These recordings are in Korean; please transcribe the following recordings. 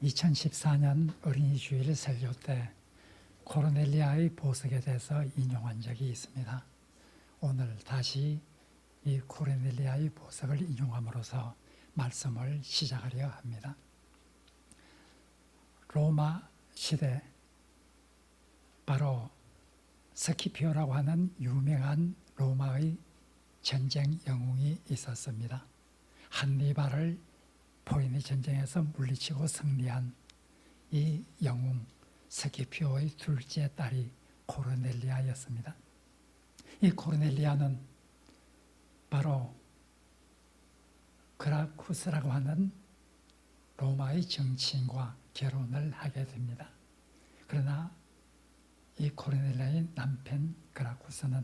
2014년 어린이 주일 설교 때 코르넬리아의 보석에 대해서 인용한 적이 있습니다. 오늘 다시 이 코르넬리아의 보석을 인용함으로써 말씀을 시작하려 합니다. 로마 시대 바로 스키피오라고 하는 유명한 로마의 전쟁 영웅이 있었습니다. 한니발을 포에니 전쟁에서 물리치고 승리한 이 영웅 스키피오의 둘째 딸이 코르넬리아였습니다. 이 코르넬리아는 바로 그라쿠스라고 하는 로마의 정치인과 결혼을 하게 됩니다. 그러나 이 코르넬리아의 남편 그라쿠스는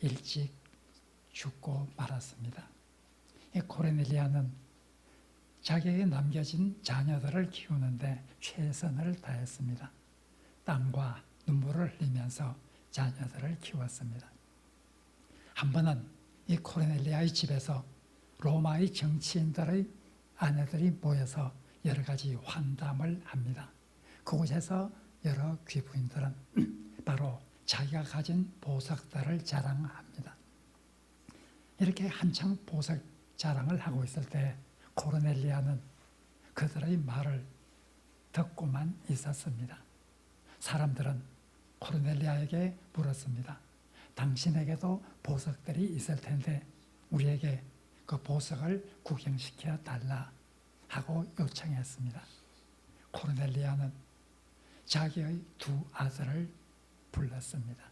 일찍 죽고 말았습니다. 이 코르넬리아는 자기에게 남겨진 자녀들을 키우는데 최선을 다했습니다. 땀과 눈물을 흘리면서 자녀들을 키웠습니다. 한 번은 이 코르넬리아의 집에서 로마의 정치인들의 아내들이 모여서 여러 가지 환담을 합니다. 그곳에서 여러 귀부인들은 바로 자기가 가진 보석들을 자랑합니다. 이렇게 한창 보석 자랑을 하고 있을 때 코르넬리아는 그들의 말을 듣고만 있었습니다. 사람들은 코르넬리아에게 물었습니다. 당신에게도 보석들이 있을 텐데 우리에게 그 보석을 구경시켜 달라 하고 요청했습니다. 코르넬리아는 자기의 두 아들을 불렀습니다.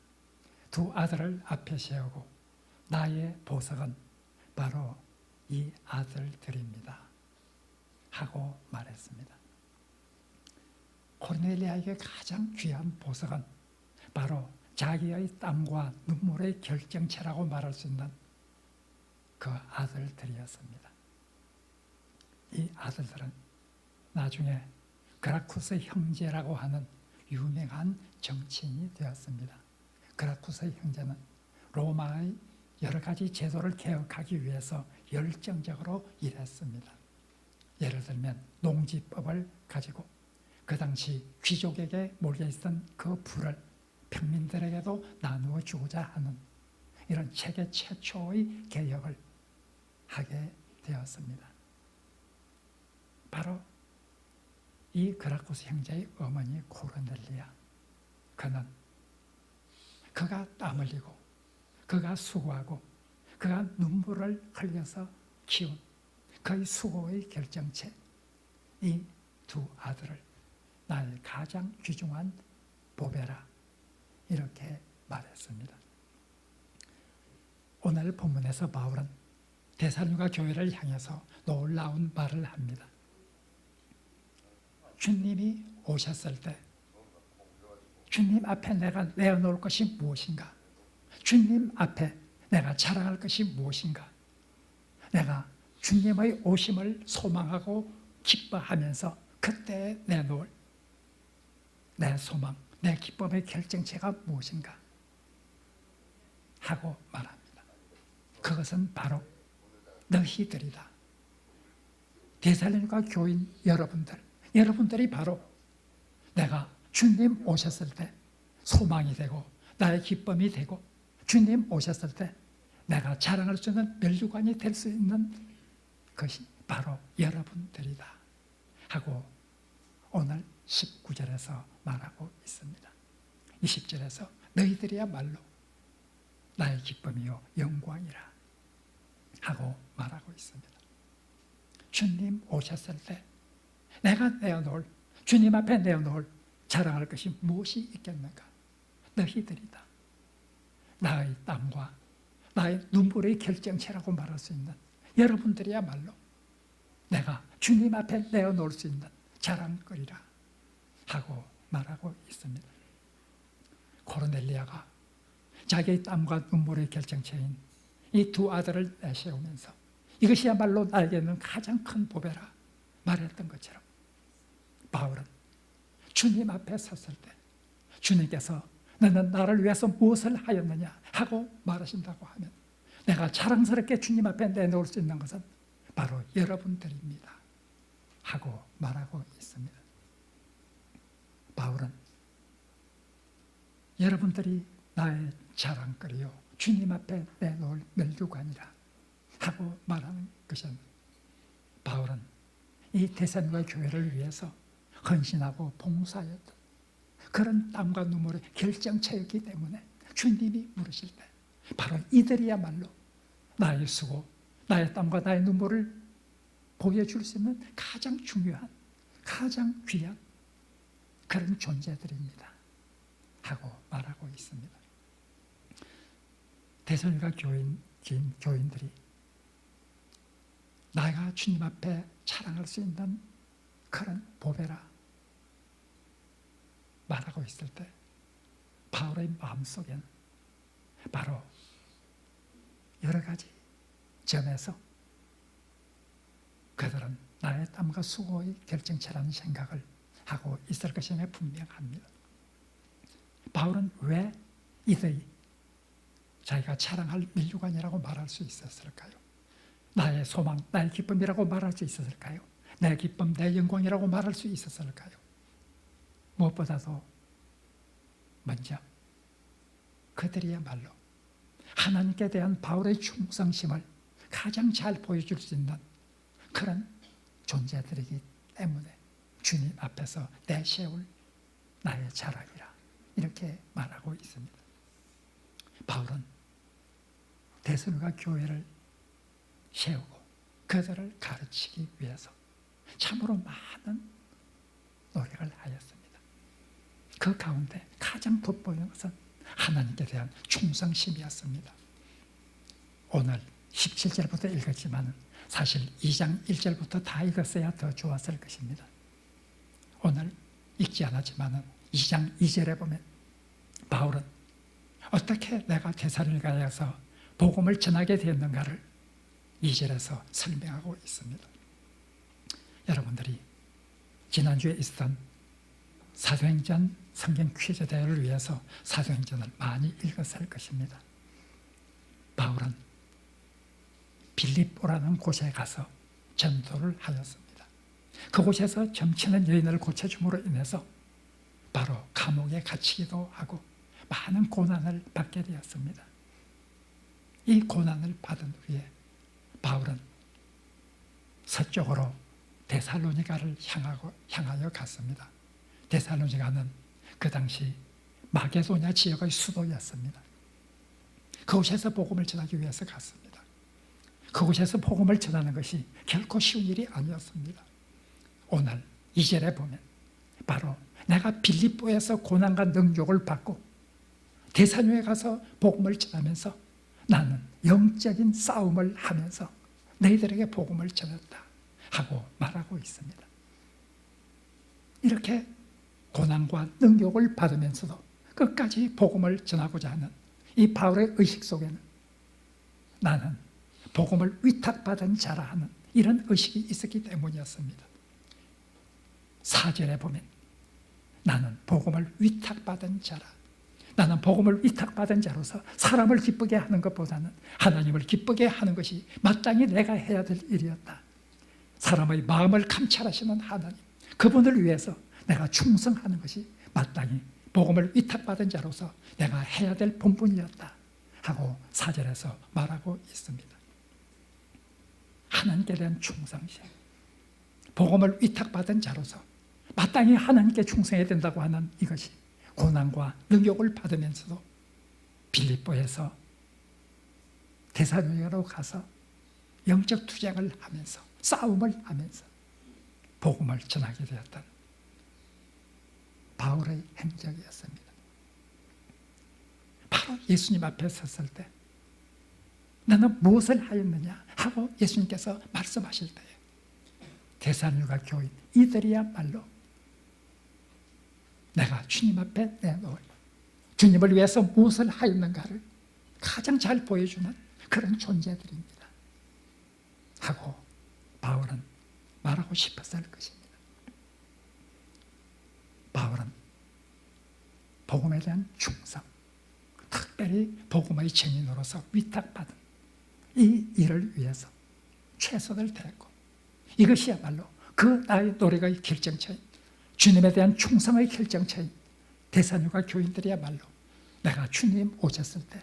두 아들을 앞에 세우고 나의 보석은 바로 이 아들들입니다 하고 말했습니다. 코르넬리아에게 가장 귀한 보석은 바로 자기의 땀과 눈물의 결정체라고 말할 수 있는 그 아들들이었습니다. 이 아들들은 나중에 그라쿠스의 형제라고 하는 유명한 정치인이 되었습니다. 그라쿠스의 형제는 로마의 여러 가지 제도를 개혁하기 위해서 열정적으로 일했습니다. 예를 들면 농지법을 가지고 그 당시 귀족에게 몰려있던 그 부를 평민들에게도 나누어 주고자 하는 이런 세계 최초의 개혁을 하게 되었습니다. 바로 이 그라쿠스 형제의 어머니 코르넬리아, 그가 땀 흘리고 그가 수고하고 그가 눈물을 흘려서 키운 그의 수고의 결정체, 이 두 아들을 나의 가장 귀중한 보배라 이렇게 말했습니다. 오늘 본문에서 바울은 데살로니가 교회를 향해서 놀라운 말을 합니다. 주님이 오셨을 때 주님 앞에 내가 내어놓을 것이 무엇인가? 주님 앞에 내가 자랑할 것이 무엇인가? 내가 주님의 오심을 소망하고 기뻐하면서 그때 내놓을 내 소망, 내 기쁨의 결정체가 무엇인가? 하고 말합니다. 그것은 바로 너희들이다. 데살로니가 교인 여러분들이 바로 내가 주님 오셨을 때 소망이 되고 나의 기쁨이 되고 주님 오셨을 때 내가 자랑할 수 있는 면류관이 될 수 있는 것이 바로 여러분들이다 하고 오늘 19절에서 말하고 있습니다. 20절에서 너희들이야말로 나의 기쁨이요 영광이라 하고 말하고 있습니다. 주님 오셨을 때 내가 내어놓을, 주님 앞에 내어놓을 자랑할 것이 무엇이 있겠는가? 너희들이다. 나의 땀과 나의 눈물의 결정체라고 말할 수 있는 여러분들이야말로 내가 주님 앞에 내어놓을 수 있는 자랑거리라 하고 말하고 있습니다. 코르넬리아가 자기의 땀과 눈물의 결정체인 이 두 아들을 내세우면서 이것이야말로 나에게는 가장 큰 보배라 말했던 것처럼 바울은 주님 앞에 섰을 때 주님께서 너는 나를 위해서 무엇을 하였느냐 하고 말하신다고 하면 내가 자랑스럽게 주님 앞에 내놓을 수 있는 것은 바로 여러분들입니다 하고 말하고 있습니다. 바울은 여러분들이 나의 자랑거리요 주님 앞에 내놓을 멸류관이라 하고 말하는 것은, 바울은 이 데살로니가 교회를 위해서 헌신하고 봉사하였던 그런 땀과 눈물의 결정체였기 때문에 주님이 물으실 때 바로 이들이야말로 나의 수고, 나의 땀과 나의 눈물을 보여줄 수 있는 가장 중요한, 가장 귀한 그런 존재들입니다 하고 말하고 있습니다. 데살로니가 교인들이 나가 주님 앞에 자랑할 수 있는 그런 보배라 말하고 있을 때 바울의 마음속에는 바로 여러 가지 점에서 그들은 나의 땀과 수고의 결정체라는 생각을 하고 있을 것임에 분명합니다. 바울은 왜 이들이 자기가 자랑할 멸류관이라고 말할 수 있었을까요? 나의 소망, 나의 기쁨이라고 말할 수 있었을까요? 내 기쁨, 내 영광이라고 말할 수 있었을까요? 무엇보다도 먼저 그들이야말로 하나님께 대한 바울의 충성심을 가장 잘 보여줄 수 있는 그런 존재들이기 때문에 주님 앞에서 내세울 나의 자랑이라 이렇게 말하고 있습니다. 바울은 데살로니가 교회를 세우고 그들을 가르치기 위해서 참으로 많은 노력을 하였습니다. 그 가운데 가장 돋보이는 것은 하나님께 대한 충성심이었습니다. 오늘 17절부터 읽었지만 사실 2장 1절부터 다 읽었어야 더 좋았을 것입니다. 오늘 읽지 않았지만 2장 2절에 보면 바울은 어떻게 내가 데살로니가에서 복음을 전하게 되었는가를 2절에서 설명하고 있습니다. 여러분들이 지난주에 있었던 사도행전 성경 퀴즈 대회를 위해서 사도행전을 많이 읽었을 것입니다. 바울은 빌립보라는 곳에 가서 전도를 하였습니다. 그곳에서 점치는 여인을 고쳐줌으로 인해서 바로 감옥에 갇히기도 하고 많은 고난을 받게 되었습니다. 이 고난을 받은 후에 바울은 서쪽으로 데살로니가를 향하여 갔습니다. 데살로니가는 그 당시 마게도냐 지역의 수도였습니다. 그곳에서 복음을 전하기 위해서 갔습니다. 그곳에서 복음을 전하는 것이 결코 쉬운 일이 아니었습니다. 오늘 2절에 보면 바로 내가 빌립보에서 고난과 능욕을 받고 데살로니가에 가서 복음을 전하면서 나는 영적인 싸움을 하면서 너희들에게 복음을 전했다 하고 말하고 있습니다. 이렇게 고난과 능욕을 받으면서도 끝까지 복음을 전하고자 하는 이 바울의 의식 속에는 나는 복음을 위탁받은 자라 하는 이런 의식이 있었기 때문이었습니다. 4절에 보면 나는 복음을 위탁받은 자라, 나는 복음을 위탁받은 자로서 사람을 기쁘게 하는 것보다는 하나님을 기쁘게 하는 것이 마땅히 내가 해야 될 일이었다. 사람의 마음을 감찰하시는 하나님, 그분을 위해서 내가 충성하는 것이 마땅히 복음을 위탁받은 자로서 내가 해야 될 본분이었다 하고 4절에서 말하고 있습니다. 하나님께 대한 충성심, 복음을 위탁받은 자로서 마땅히 하나님께 충성해야 된다고 하는 이것이 고난과 능욕을 받으면서도 빌립보에서 데살로니가로 가서 영적 투쟁을 하면서 싸움을 하면서 복음을 전하게 되었던 바울의 행적이었습니다. 바로 예수님 앞에 섰을 때 너는 무엇을 하였느냐 하고 예수님께서 말씀하실 때에 데살로니가 교인 이들이야말로 내가 주님 앞에 내놓을 주님을 위해서 무엇을 하였는가를 가장 잘 보여주는 그런 존재들입니다 하고 바울은 말하고 싶었을 것입니다. 바울은 복음에 대한 충성, 특별히 복음의 증인으로서 위탁받은 이 일을 위해서 최선을 다했고 이것이야말로 그 나의 노래의 결정체인, 주님에 대한 충성의 결정체인 데살로니가 교인들이야말로 내가 주님 오셨을 때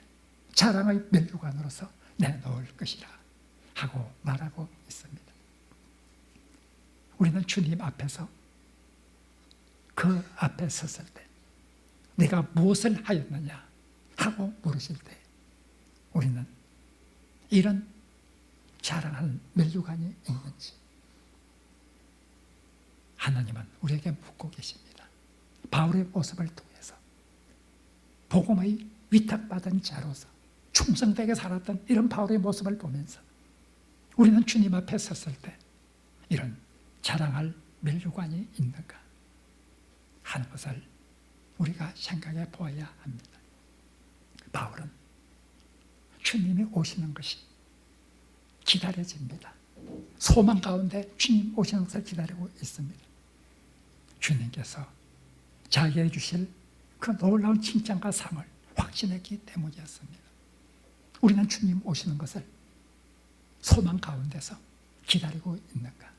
자랑의 면류관으로서 내놓을 것이라 하고 말하고 있습니다. 우리는 주님 앞에서, 그 앞에 섰을 때 네가 무엇을 하였느냐 하고 물으실 때 우리는 이런 자랑할 면류관이 있는지 하나님은 우리에게 묻고 계십니다. 바울의 모습을 통해서 복음의 위탁받은 자로서 충성되게 살았던 이런 바울의 모습을 보면서 우리는 주님 앞에 섰을 때 이런 자랑할 면류관이 있는가 하는 것을 우리가 생각해 보아야 합니다. 바울은 주님이 오시는 것이 기다려집니다. 소망 가운데 주님 오시는 것을 기다리고 있습니다. 주님께서 자기에게 주실 그 놀라운 칭찬과 상을 확신했기 때문이었습니다. 우리는 주님 오시는 것을 소망 가운데서 기다리고 있는가?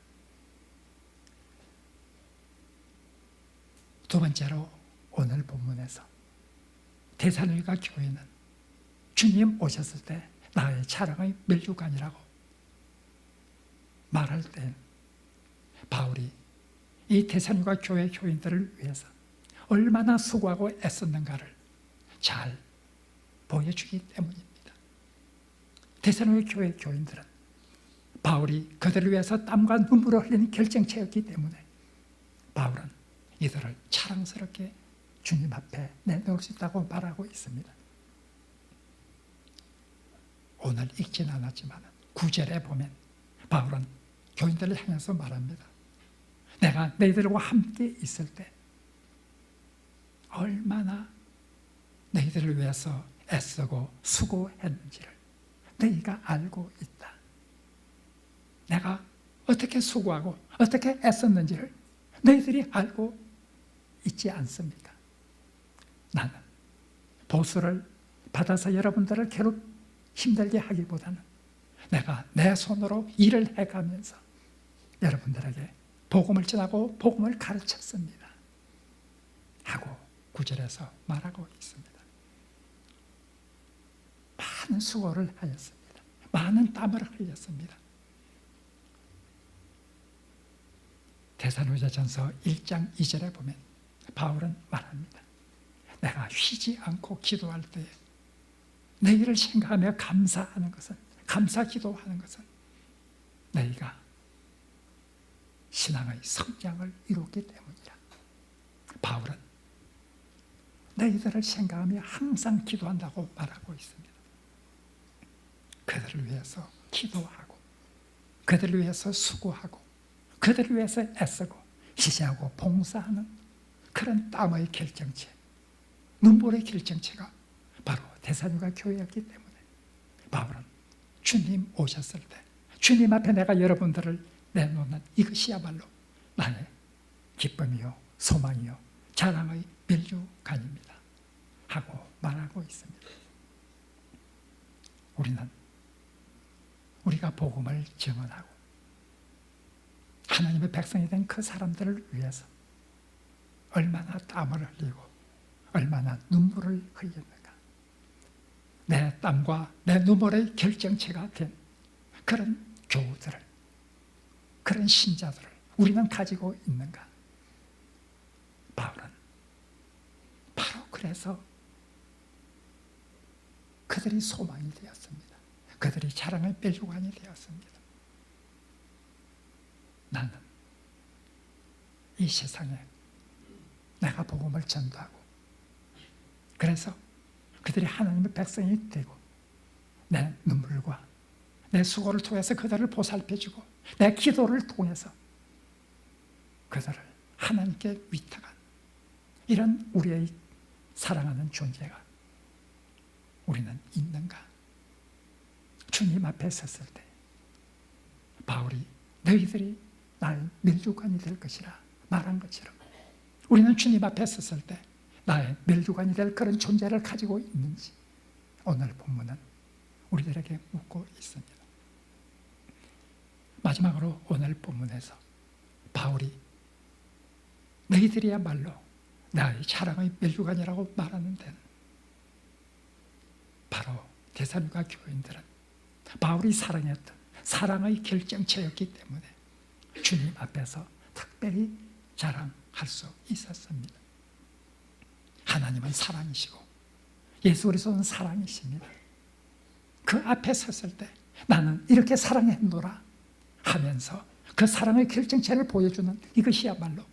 두 번째로 오늘 본문에서 데살로니가 교회는 주님 오셨을 때 나의 자랑의 면류관이라고 말할 때 바울이 이 데살로니가 교회 교인들을 위해서 얼마나 수고하고 애썼는가를 잘 보여주기 때문입니다. 데살로니가 교회 교인들은 바울이 그들을 위해서 땀과 눈물을 흘리는 결정체였기 때문에 바울은 이들을 자랑스럽게 주님 앞에 내놓을 수 있다고 말하고 있습니다. 오늘 읽지는 않았지만 9절에 보면 바울은 교인들을 향해서 말합니다. 내가 너희들과 함께 있을 때 얼마나 너희들을 위해서 애쓰고 수고했는지를 너희가 알고 있다. 내가 어떻게 수고하고 어떻게 애썼는지를 너희들이 알고 있지 않습니까? 나는 보수를 받아서 여러분들을 괴롭 힘들게 하기보다는 내가 내 손으로 일을 해가면서 여러분들에게 복음을 전하고 복음을 가르쳤습니다 하고 9절에서 말하고 있습니다. 많은 수고를 하였습니다. 많은 땀을 흘렸습니다. 데살로니가전서 1장 2절에 보면 바울은 말합니다. 내가 쉬지 않고 기도할 때에 너희를 생각하며 감사하는 것은, 감사 기도하는 것은 너희가 신앙의 성장을 이뤘기 때문이라. 바울은 너희들을 생각하며 항상 기도한다고 말하고 있습니다. 그들을 위해서 기도하고 그들을 위해서 수고하고 그들을 위해서 애쓰고 희생하고 봉사하는 그런 땀의 결정체, 눈물의 결정체가 바로 데살로니가 교회였기 때문에 바울은 주님 오셨을 때 주님 앞에 내가 여러분들을 내놓는 이것이야말로 나의 기쁨이요 소망이요 자랑의 면류관입니다 하고 말하고 있습니다. 우리는 우리가 복음을 증언하고 하나님의 백성이 된 그 사람들을 위해서 얼마나 땀을 흘리고 얼마나 눈물을 흘렸는가. 내 땀과 내 눈물의 결정체가 된 그런 교우들을, 그런 신자들을 우리는 가지고 있는가. 바울은 바로 그래서 그들이 소망이 되었습니다. 그들이 자랑의 면류관이 되었습니다. 나는 이 세상에 내가 복음을 전도하고 그래서 그들이 하나님의 백성이 되고 내 눈물과 내 수고를 통해서 그들을 보살펴주고 내 기도를 통해서 그들을 하나님께 위탁한 이런 우리의 사랑하는 존재가 우리는 있는가? 주님 앞에 섰을 때 바울이 너희들이 나의 면류관이 될 것이라 말한 것처럼 우리는 주님 앞에 섰을 때 나의 면류관이 될 그런 존재를 가지고 있는지 오늘 본문은 우리들에게 묻고 있습니다. 마지막으로 오늘 본문에서 바울이 너희들이야말로 나의 사랑의 멸류관이라고 말하는 데는 바로 데살로니가 교인들은 바울이 사랑했던 사랑의 결정체였기 때문에 주님 앞에서 특별히 자랑할 수 있었습니다. 하나님은 사랑이시고 예수 그리스도는 사랑이십니다. 그 앞에 섰을 때 나는 이렇게 사랑했노라 하면서 그 사랑의 결정체를 보여주는 이것이야말로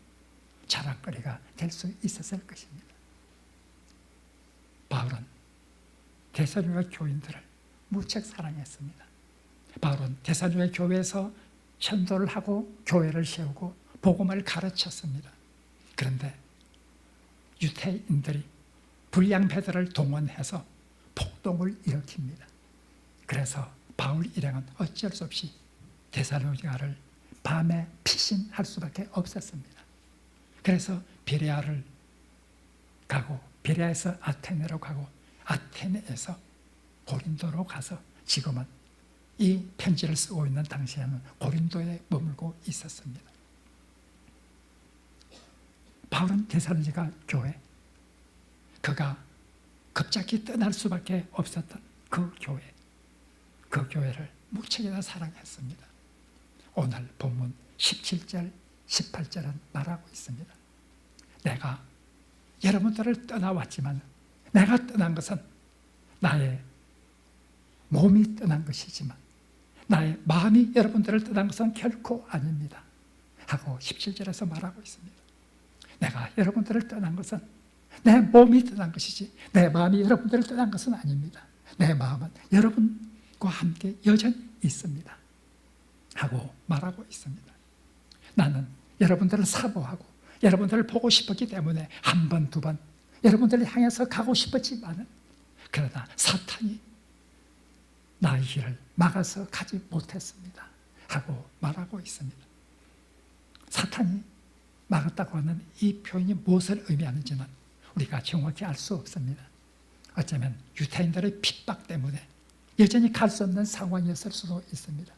자랑거리가 될 수 있었을 것입니다. 바울은 데살로니가 교인들을 무척 사랑했습니다. 바울은 데살로니가 교회에서 전도를 하고 교회를 세우고 복음을 가르쳤습니다. 그런데 유대인들이 불량 베드를 동원해서 폭동을 일으킵니다. 그래서 바울 일행은 어쩔 수 없이 데살로니가를 밤에 피신할 수밖에 없었습니다. 그래서 베레아를 가고 베레아에서 아테네로 가고 아테네에서 고린도로 가서 지금은 이 편지를 쓰고 있는 당시에는 고린도에 머물고 있었습니다. 바울은 데살로니가 교회, 그가 급작히 떠날 수밖에 없었던 그 교회를 무척이나 사랑했습니다. 오늘 본문 17절, 18절은 말하고 있습니다. 내가 여러분들을 떠나왔지만 내가 떠난 것은 나의 몸이 떠난 것이지만 나의 마음이 여러분들을 떠난 것은 결코 아닙니다 하고 17절에서 말하고 있습니다. 내가 여러분들을 떠난 것은 내 몸이 떠난 것이지 내 마음이 여러분들을 떠난 것은 아닙니다. 내 마음은 여러분과 함께 여전히 있습니다 하고 말하고 있습니다. 나는 여러분들을 사모하고 여러분들을 보고 싶었기 때문에 한 번, 두 번 여러분들을 향해서 가고 싶었지만 그러나 사탄이 나의 길을 막아서 가지 못했습니다 하고 말하고 있습니다. 사탄이 막았다고 하는 이 표현이 무엇을 의미하는지는 우리가 정확히 알 수 없습니다. 어쩌면 유대인들의 핍박 때문에 여전히 갈 수 없는 상황이었을 수도 있습니다.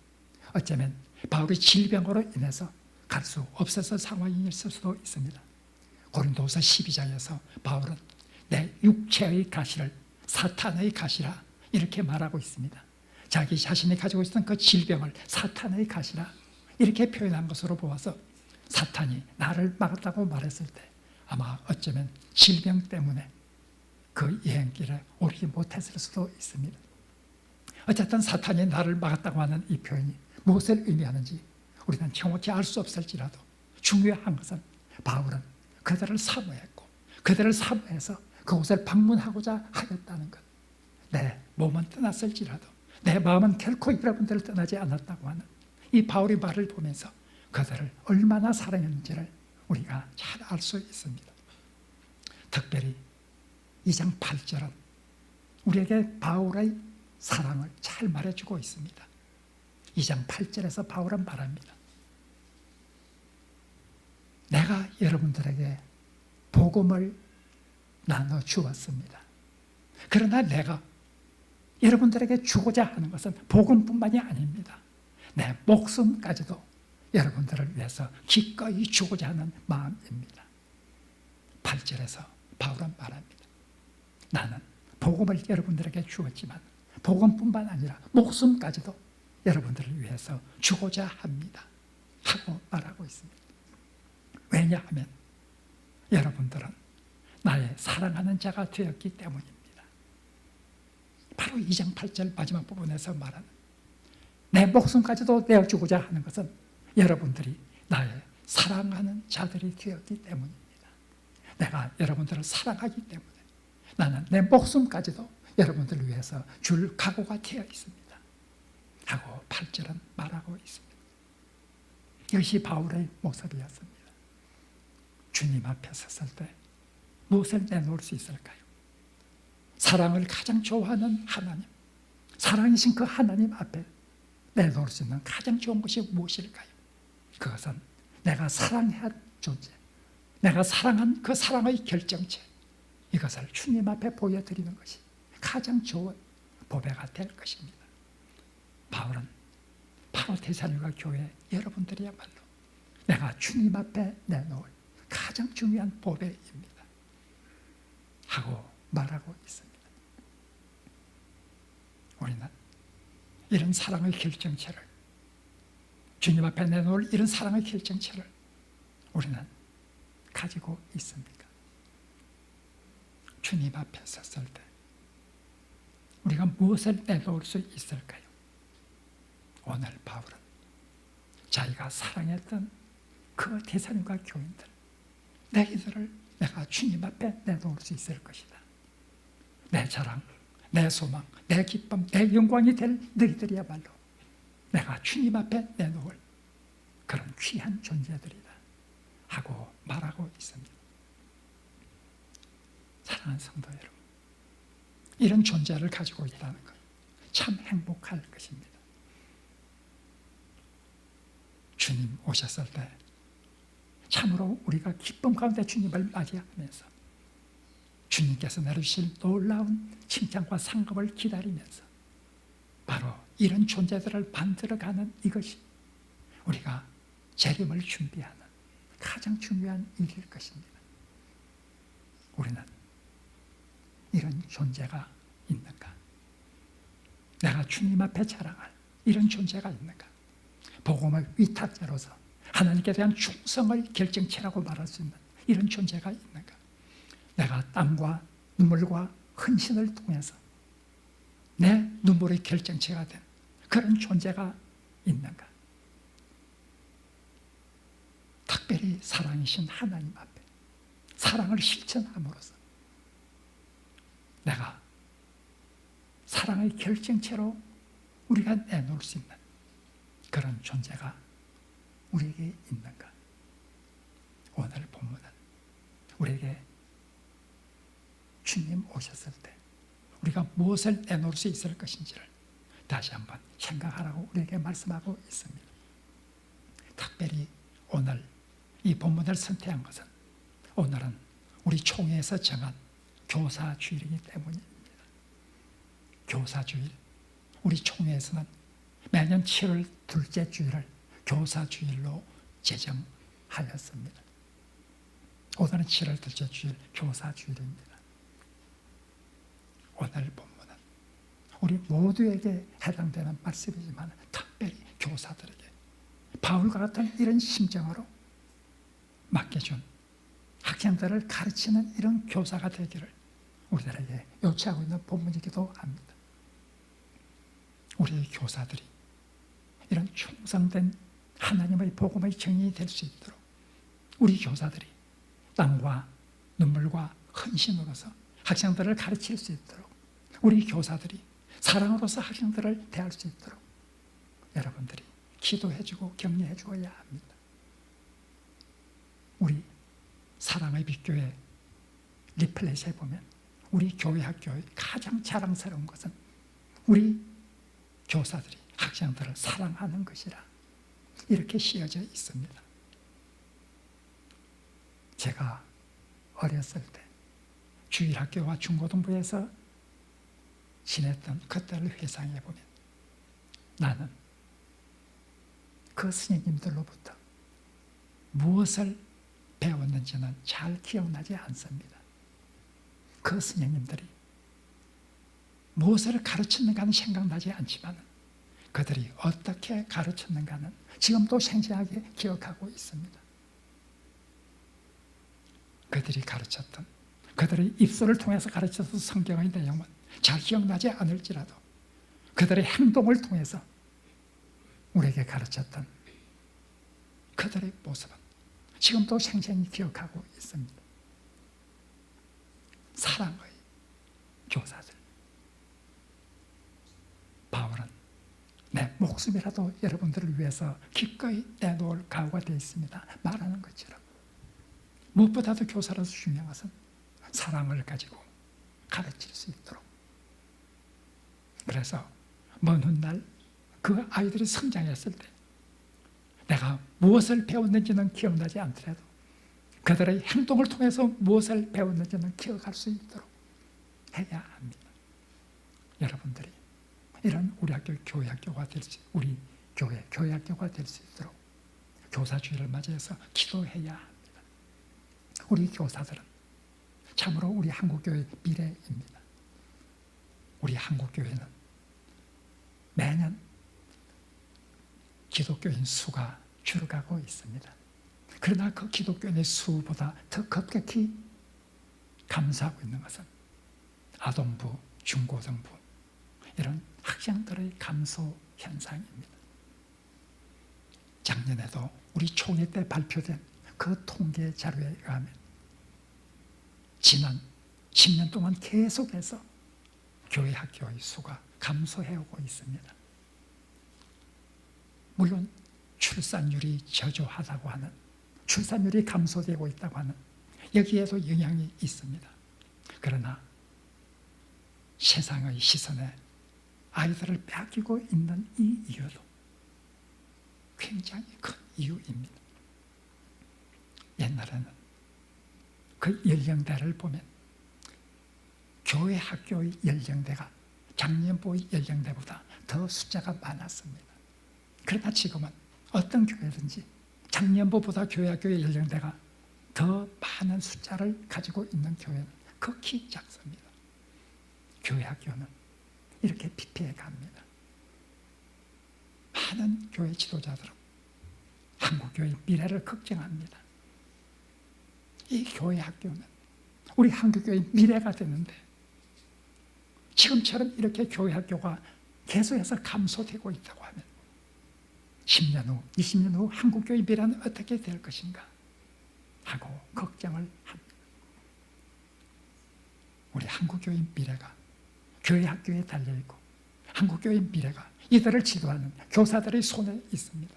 어쩌면 바울의 질병으로 인해서 갈 수 없어서 상황이었을 수도 있습니다. 고린도후서 12장에서 바울은 내 육체의 가시를 사탄의 가시라 이렇게 말하고 있습니다. 자기 자신이 가지고 있었던 그 질병을 사탄의 가시라 이렇게 표현한 것으로 보아서 사탄이 나를 막았다고 말했을 때 아마 어쩌면 질병 때문에 그 여행길에 오르지 못했을 수도 있습니다. 어쨌든 사탄이 나를 막았다고 하는 이 표현이 무엇을 의미하는지 우리는 정확히 알 수 없을지라도 중요한 것은 바울은 그들을 사모했고 그들을 사모해서 그곳을 방문하고자 하였다는 것. 내 몸은 떠났을지라도 내 마음은 결코 여러분들을 떠나지 않았다고 하는 이 바울의 말을 보면서 그들을 얼마나 사랑했는지를 우리가 잘 알 수 있습니다. 특별히 2장 8절은 우리에게 바울의 사랑을 잘 말해주고 있습니다. 2장 8절에서 바울은 말합니다. 내가 여러분들에게 복음을 나눠주었습니다. 그러나 내가 여러분들에게 주고자 하는 것은 복음뿐만이 아닙니다. 내 목숨까지도 여러분들을 위해서 기꺼이 주고자 하는 마음입니다. 8절에서 바울은 말합니다. 나는 복음을 여러분들에게 주었지만 복음뿐만 아니라 목숨까지도 여러분들을 위해서 주고자 합니다 하고 말하고 있습니다. 왜냐하면 여러분들은 나의 사랑하는 자가 되었기 때문입니다. 바로 2장 8절 마지막 부분에서 말하는 내 목숨까지도 내어주고자 하는 것은 여러분들이 나의 사랑하는 자들이 되었기 때문입니다. 내가 여러분들을 사랑하기 때문에 나는 내 목숨까지도 여러분들을 위해서 줄 각오가 되어 있습니다 하고 8절은 말하고 있습니다. 이것이 바울의 모습이었습니다. 주님 앞에 섰을 때 무엇을 내놓을 수 있을까요? 사랑을 가장 좋아하는 하나님, 사랑이신 그 하나님 앞에 내놓을 수 있는 가장 좋은 것이 무엇일까요? 그것은 내가 사랑한 존재, 내가 사랑한 그 사랑의 결정체, 이것을 주님 앞에 보여드리는 것이 가장 좋은 보배가 될 것입니다. 바울은 바로 데살로니가 교회 여러분들이야말로 내가 주님 앞에 내놓을 가장 중요한 보배입니다 하고 말하고 있습니다. 우리는 이런 사랑의 결정체를, 주님 앞에 내놓을 이런 사랑의 결정체를 우리는 가지고 있습니까? 주님 앞에 섰을 때 우리가 무엇을 내놓을 수 있을까요? 오늘 바울은 자기가 사랑했던 그 대사님과 교인들, 너희들을 내가 주님 앞에 내놓을 수 있을 것이다. 내 자랑, 내 소망, 내 기쁨, 내 영광이 될 너희들이야말로 내가 주님 앞에 내놓을 그런 귀한 존재들이다 하고 말하고 있습니다. 사랑하는 성도 여러분, 이런 존재를 가지고 있다는 것 참 행복할 것입니다. 주님 오셨을 때 참으로 우리가 기쁨 가운데 주님을 맞이하면서 주님께서 내려주실 놀라운 칭찬과 상급을 기다리면서 바로 이런 존재들을 만들어가는 이것이 우리가 재림을 준비하는 가장 중요한 일일 것입니다. 우리는 이런 존재가 있는가? 내가 주님 앞에 자랑할 이런 존재가 있는가? 복음의 위탁자로서 하나님께 대한 충성의 결정체라고 말할 수 있는 이런 존재가 있는가? 내가 땀과 눈물과 헌신을 통해서 내 눈물의 결정체가 된 그런 존재가 있는가? 특별히 사랑이신 하나님 앞에 사랑을 실천함으로써 내가 사랑의 결정체로 우리가 내놓을 수 있는 그런 존재가 우리에게 있는가? 오늘 본문은 우리에게 주님 오셨을 때 우리가 무엇을 내놓을 수 있을 것인지를 다시 한번 생각하라고 우리에게 말씀하고 있습니다. 특별히 오늘 이 본문을 선택한 것은 오늘은 우리 총회에서 정한 교사주일이기 때문입니다. 교사주일, 우리 총회에서는 매년 7월 둘째 주일을 교사주일로 제정하였습니다. 오늘은 7월 둘째 주일 교사주일입니다. 오늘 본문은 우리 모두에게 해당되는 말씀이지만 특별히 교사들에게 바울과 같은 이런 심정으로 맡겨준 학생들을 가르치는 이런 교사가 되기를 우리들에게 요청하고 있는 본문이기도 합니다. 우리 교사들이 이런 충성된 하나님의 복음의 증인이 될 수 있도록 우리 교사들이 땀과 눈물과 헌신으로서 학생들을 가르칠 수 있도록 우리 교사들이 사랑으로서 학생들을 대할 수 있도록 여러분들이 기도해주고 격려해주어야 합니다. 우리 사랑의 빛교회 리플렛에 보면 우리 교회 학교의 가장 자랑스러운 것은 우리 교사들이 학생들을 사랑하는 것이라 이렇게 쓰여져 있습니다. 제가 어렸을 때 주일학교와 중고등부에서 지냈던 그때를 회상해 보면 나는 그 스님들로부터 무엇을 배웠는지는 잘 기억나지 않습니다. 그 스님들이 무엇을 가르쳤는가는 생각나지 않지만 그들이 어떻게 가르쳤는가는 지금도 생생하게 기억하고 있습니다. 그들이 가르쳤던, 그들의 입술을 통해서 가르쳤던 성경의 내용은 잘 기억나지 않을지라도 그들의 행동을 통해서 우리에게 가르쳤던 그들의 모습은 지금도 생생히 기억하고 있습니다. 사랑의 교사들. 바울은 내 목숨이라도 여러분들을 위해서 기꺼이 내놓을 각오가 되어 있습니다. 말하는 것처럼 무엇보다도 교사로서 중요한 것은 사랑을 가지고 가르칠 수 있도록. 그래서 먼 훗날 그 아이들이 성장했을 때 내가 무엇을 배웠는지는 기억나지 않더라도 그들의 행동을 통해서 무엇을 배웠는지는 기억할 수 있도록 해야 합니다. 여러분들이 이런 우리 학교 교회 학교가 될 수, 우리 교회 학교가 될 수 있도록 교사주의를 맞이해서 기도해야 합니다. 우리 교사들은 참으로 우리 한국교회의 미래입니다. 우리 한국교회는 매년 기독교인 수가 줄어가고 있습니다. 그러나 그 기독교인의 수보다 더 급격히 감소하고 있는 것은 아동부, 중고등부 이런 학생들의 감소 현상입니다. 작년에도 우리 총회 때 발표된 그 통계 자료에 의하면 지난 10년 동안 계속해서 교회 학교의 수가 감소해오고 있습니다. 물론 출산율이 저조하다고 하는, 출산율이 감소되고 있다고 하는 여기에도 영향이 있습니다. 그러나 세상의 시선에 아이들을 빼앗기고 있는 이 이유도 굉장히 큰 이유입니다. 옛날에는 그 연령대를 보면 교회 학교의 연령대가 장년부의 연령대보다 더 숫자가 많았습니다. 그러나 지금은 어떤 교회든지 장년부보다 교회 학교의 연령대가 더 많은 숫자를 가지고 있는 교회는 극히 작습니다. 교회 학교는 이렇게 피폐해 갑니다. 많은 교회 지도자들은 한국교회의 미래를 걱정합니다. 이 교회 학교는 우리 한국교회의 미래가 되는데 지금처럼 이렇게 교회 학교가 계속해서 감소되고 있다고 하면 10년 후, 20년 후 한국교회의 미래는 어떻게 될 것인가 하고 걱정을 합니다. 우리 한국교회의 미래가 교회 학교에 달려있고 한국교회의 미래가 이들을 지도하는 교사들의 손에 있습니다.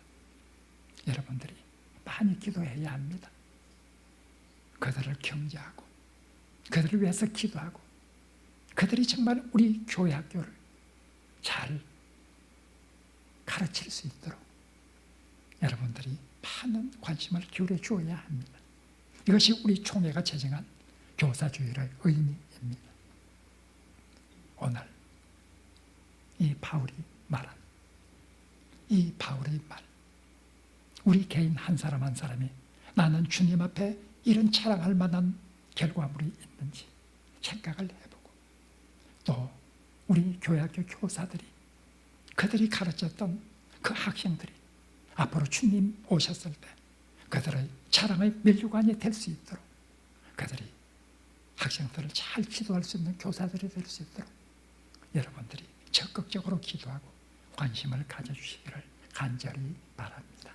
여러분들이 많이 기도해야 합니다. 그들을 경계하고 그들을 위해서 기도하고 그들이 정말 우리 교회 학교를 잘 가르칠 수 있도록 여러분들이 많은 관심을 기울여 주어야 합니다. 이것이 우리 총회가 제정한 교사주의의 의미입니다. 오늘 이 바울이 말한 이 바울의 말, 우리 개인 한 사람 한 사람이 나는 주님 앞에 이런 자랑할 만한 결과물이 있는지 생각을 해보고 또 우리 교회학교 교사들이 그들이 가르쳤던 그 학생들이 앞으로 주님 오셨을 때 그들의 자랑의 면류관이 될 수 있도록 그들이 학생들을 잘 지도할 수 있는 교사들이 될 수 있도록 여러분들이 적극적으로 기도하고 관심을 가져주시기를 간절히 바랍니다.